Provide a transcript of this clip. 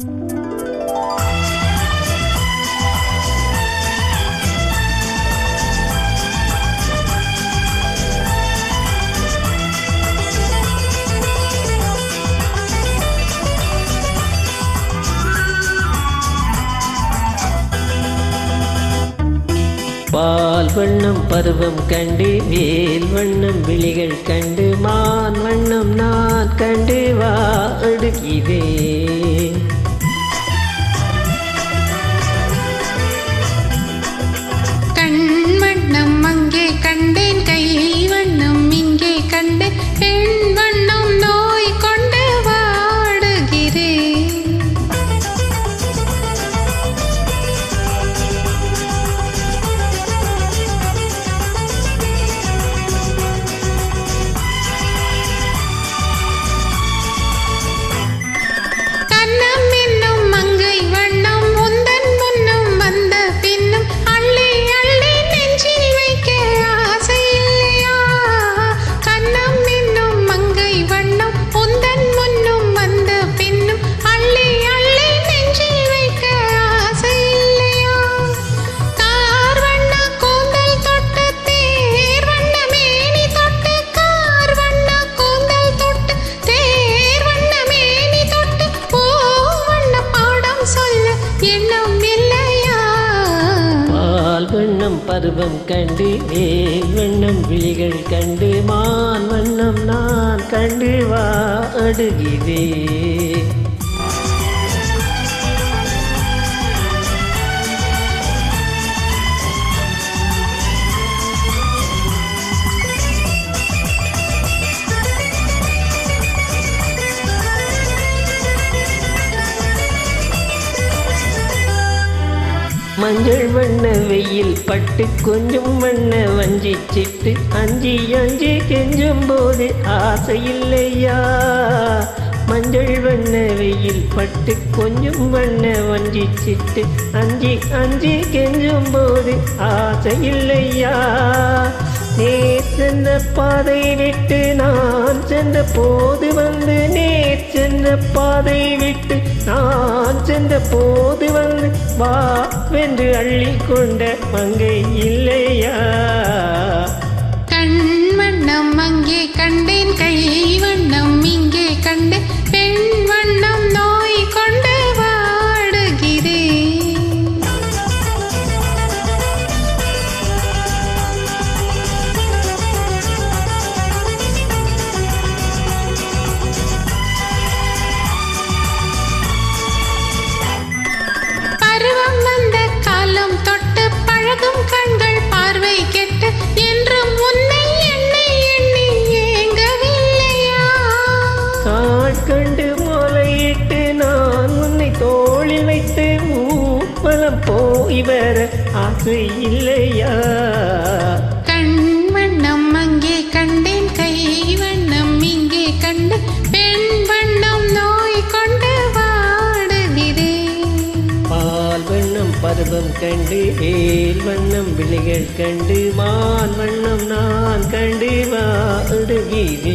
பால் வண்ணம் பருவம் கண்டு வேல் வண்ணம் விழிகள் கண்டு மான் வண்ணம் நான் கண்டு வாடுகிறேன். கண் வண்ணம் அங்கே கண்டேன், கை வண்ணம் இங்கே கண்டேன், பெண் வண்ணம் நோய் கொண்டு வாடுகிறேன். பருவம் கண்டு வேல் வண்ணம் விழிகள் கண்டு மான் வண்ணம் நான் கண்டு வாடுகிறேன். மஞ்சள் வண்ண வெயில் பட்டு கொஞ்சம் வண்ண வஞ்சி சிட்டு அஞ்சி அஞ்சி கெஞ்சும் போது ஆசையில்லையா. மஞ்சள் வண்ண வெயில் பட்டு கொஞ்சம் வண்ண வஞ்சி சிட்டு அஞ்சி அஞ்சி கெஞ்சும் போது ஆசையில்லையா. நேர் சென்ற பாதை விட்டு நான் சென்ற போது வந்து, நேர் சென்ற பாதை விட்டு நான் சென்ற போது வந்து வா வென்று அள்ளி கொண்ட மங்கை இல்லையா. கண் வண்ணம் அங்கே கண்டேன், கை வண்ணம் இங்கே கண்டேன், பெண் வண்ணம் நோய் கொண்டு வாடுகிறேன். பருவம் வந்த காலம் தொட்டு பழகும் கண்கள் பார்வை கெட்டு என்றும் உன்னை எண்ணி எண்ணி ஏங்கவில்லையா. கண்டு மொளையிட்டு நான் உன்னை தோளில் வைத்து ஊப்பலம் போய் வர ஆசை இல்லையா. கண் வண்ணம் அங்கே கண்டேன், கை வண்ணம் இங்கே கண்டு, பெண் வண்ணம் நோய் கொண்டு வாடுகிறேன். பால் வண்ணம் பருவம் கண்டு வேல் வண்ணம் விழிகள் கண்டு மான் வண்ணம் நான் கண்டு வாடுகிறேன்.